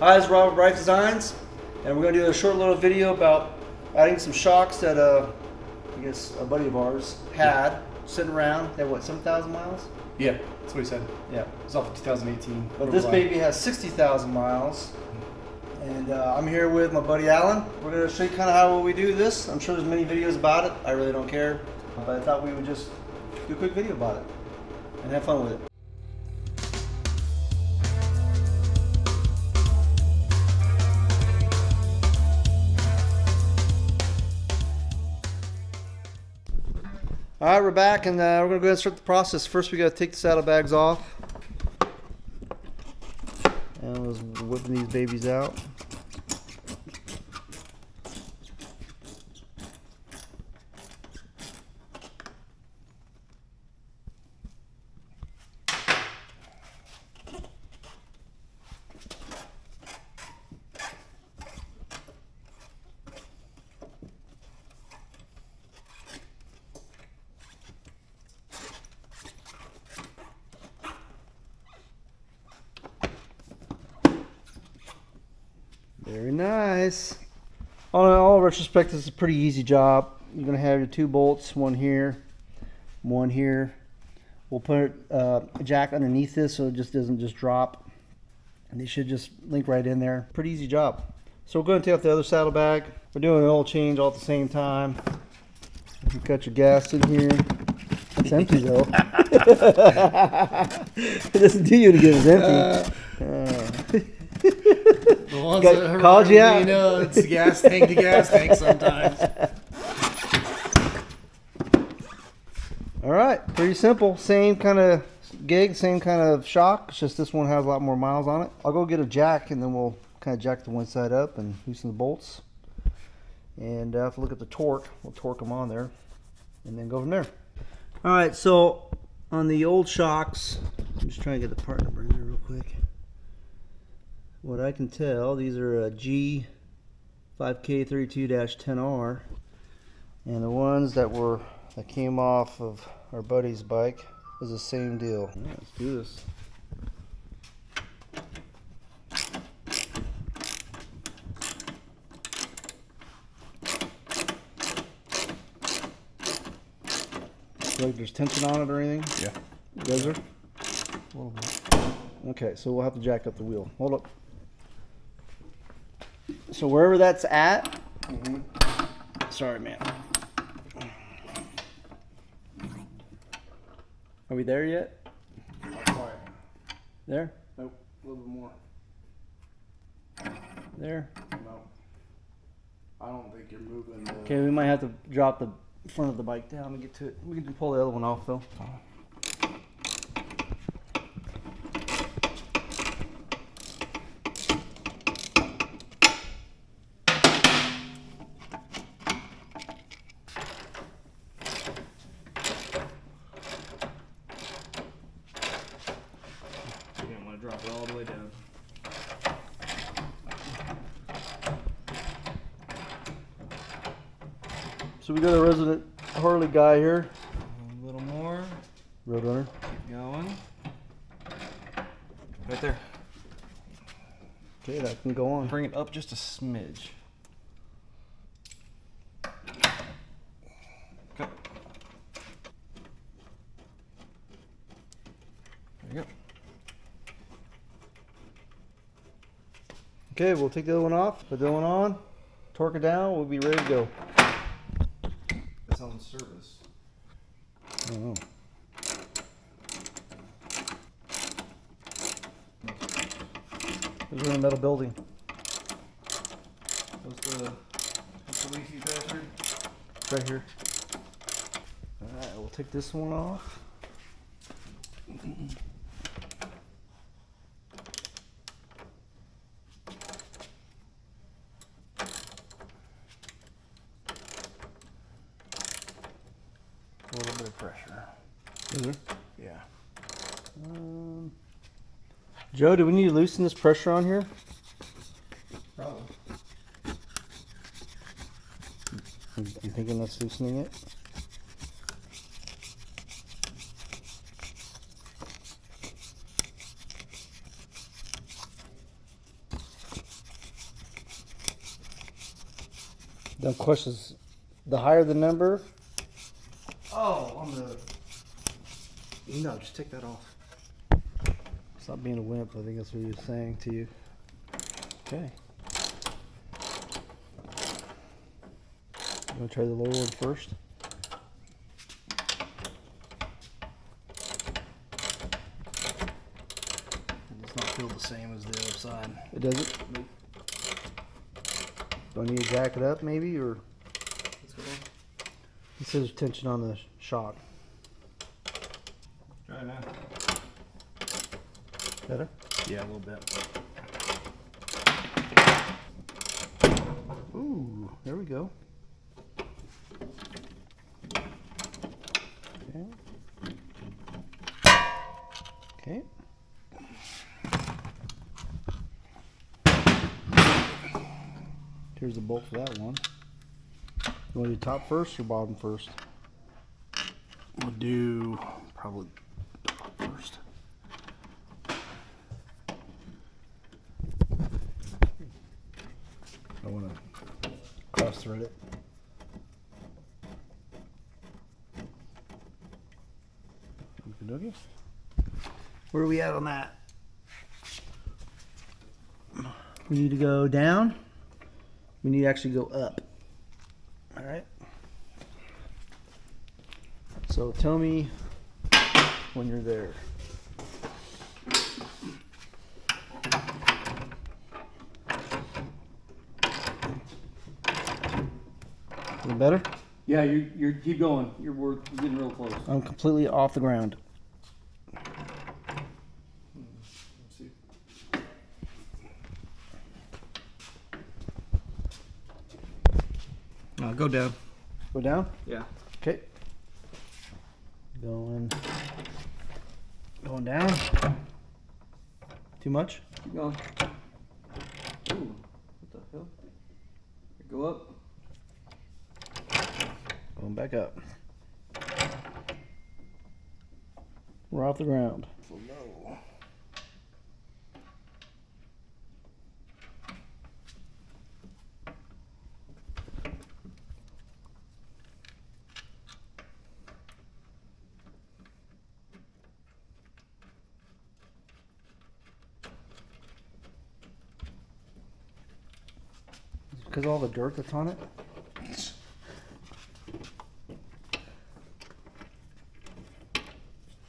Hi, this is Rob with Reyff Designs, and we're going to do a short little video about adding some shocks that I guess a buddy of ours had sitting around. They have what, 7,000 miles? Yeah, that's what he said. Yeah. It's off of 2018. But this baby has 60,000 miles. And I'm here with my buddy Alan. We're going to show you kind of how we do this. I'm sure there's many videos about it. I really don't care. But I thought we would just do a quick video about it and have fun with it. All right, we're back, and we're going to go ahead and start the process. First, we got to take the saddlebags off. And I was whipping these babies out. Very nice. All retrospect, this is a pretty easy job. You're going to have your two bolts, one here, one here. We'll put a jack underneath this so it just doesn't just drop. And they should just link right in there. Pretty easy job. So we're going to take out the other saddlebag. We're doing an oil change all at the same time. You cut your gas in here. It's empty though. It doesn't do you to get it empty. The ones that called you out. You know, it's the gas tank to gas tank sometimes. All right, pretty simple. Same kind of gig, same kind of shock. It's just this one has a lot more miles on it. I'll go get a jack, and then we'll kind of jack the one side up and loosen the bolts. And if we look at the torque, we'll torque them on there, and then go from there. All right, so on the old shocks, I'm just trying to get the part number in there real quick. What I can tell, these are a G5K32-10R, and the ones that came off of our buddy's bike is the same deal. All right, let's do this. Like there's tension on it or anything? Yeah. Is there? A little bit. Okay, so we'll have to jack up the wheel. Hold up. So wherever that's at, sorry, man. Are we there yet? Not quite. There? Nope. A little bit more. There? No. I don't think you're moving. Okay, we might have to drop the front of the bike down and get to it. We can pull the other one off though. You're gonna want to drop it all the way down. So we got a resident Harley guy here. A little more. Roadrunner. Keep going. Right there. Okay, that can go on. Bring it up just a smidge. Okay. There you go. Okay, we'll take the other one off, put the other one on, torque it down, we'll be ready to go. It's on service. I don't know. We're in a metal building. What's the leafy bastard? It's right here. Alright, we'll take this one off. A little bit of pressure. Is there? Yeah. Joe, do we need to loosen this pressure on here? Probably. You thinking that's loosening it? The question is, the higher the number. Oh, on the. No, just take that off. Stop being a wimp. I think that's what he was saying to you. Okay. You want to try the lower one first? It does not feel the same as the other side. It doesn't? Nope. Do I need to jack it up maybe, or? Let's go. He says there's tension on the shock. Try it now. Better? Yeah, a little bit. Ooh, there we go. Okay. Okay. Here's the bolt for that one. You want to do top first or bottom first? We'll do probably top first. I want to cross thread it. Okey-dokey. Where are we at on that? We need to go down. We need to actually go up. All right. So tell me when you're there. Any better? Yeah, you're keep going. We're getting real close. I'm completely off the ground. Let's see. Go down. Go down? Yeah. Okay. Going down. Too much? Keep going. Ooh, what the hell? Go up. Going back up. We're off the ground. Low. Because of all the dirt that's on it?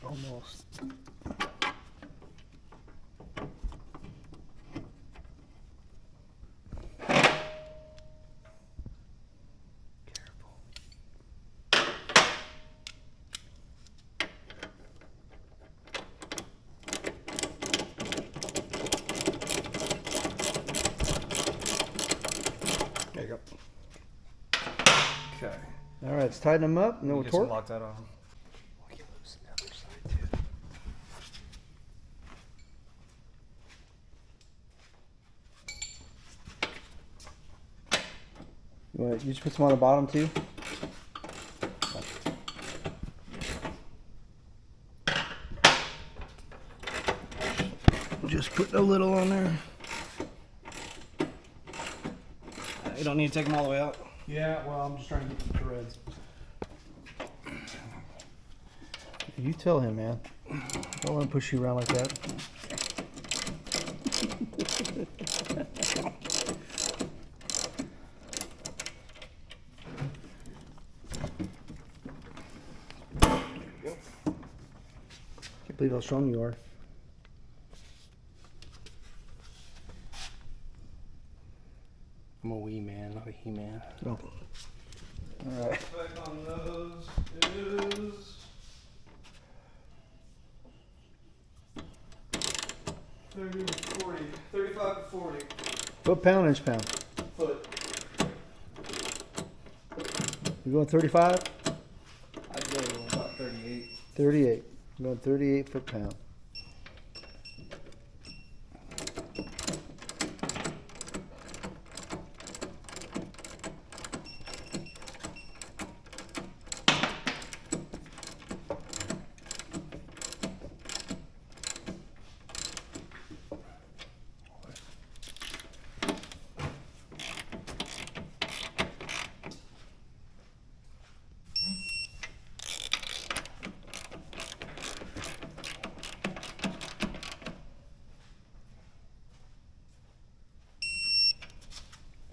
Almost. There you go. Okay. All right, let's tighten them up and then we'll Get some torque. lock that on. We can loosen the other side too. You just put some on the bottom too? Just put a little on there. You don't need to take them all the way out. Yeah, well, I'm just trying to get the threads. You tell him, man. I don't want to push you around like that. Can't believe how strong you are. I'm a wee man, not a he man. Oh. All right. Back on those is 30 to 40, 35 to 40 Foot pound, inch pound. foot. You going 35? I'd go about 38. 38. I'm going 38 foot pound.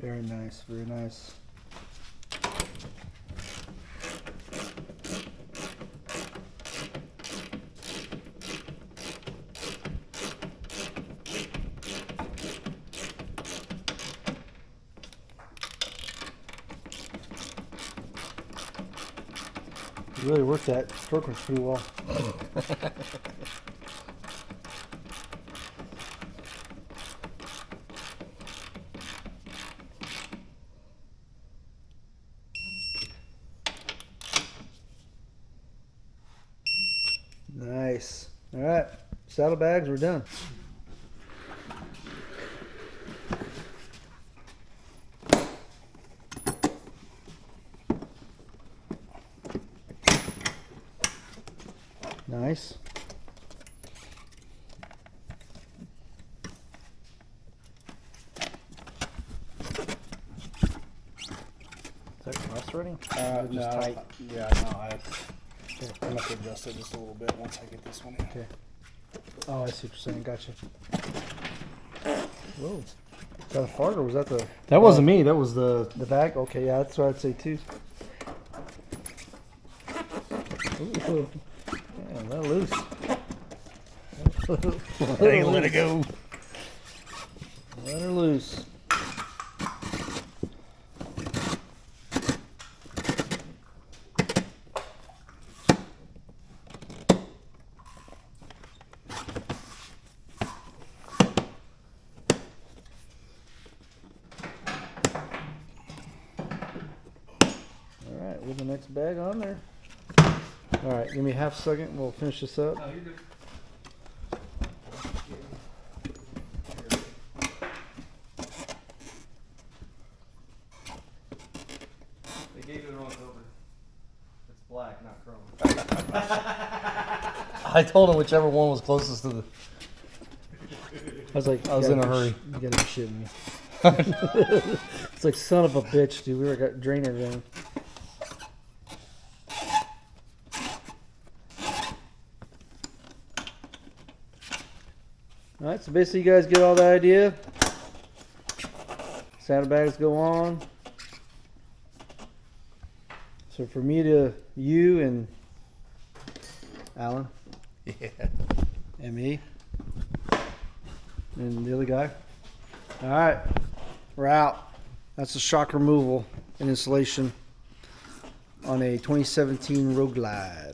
Very nice, very nice. You really worked that stroke wrench pretty well. Nice. All right, saddlebags, we're done. Nice. Is that cross already? No, Just tight. yeah, no, I'm gonna have to adjust it just a little bit once I get this one in. Okay. Oh, I see what you're saying. Gotcha. Whoa. Is that a fart or was that the... That wasn't me. That was the. The bag? Okay, yeah, that's what I'd say too. Ooh. Man, let loose. Let it go. Let her loose. Alright, with the next bag on there. Alright, give me half a second, we'll finish this up. Oh, you're good. They gave you the wrong cover. It's black, not chrome. I told him whichever one was closest to the. I was like, I was you in a gotta hurry. You gotta be shitting me. It's like, son of a bitch, dude. We were got drain everything. Alright, so basically you guys get all the idea. Saddlebags go on. So for me to you and Alan. Yeah. And me. And the other guy. Alright. We're out. That's the shock removal and installation on a 2017 Road Glide.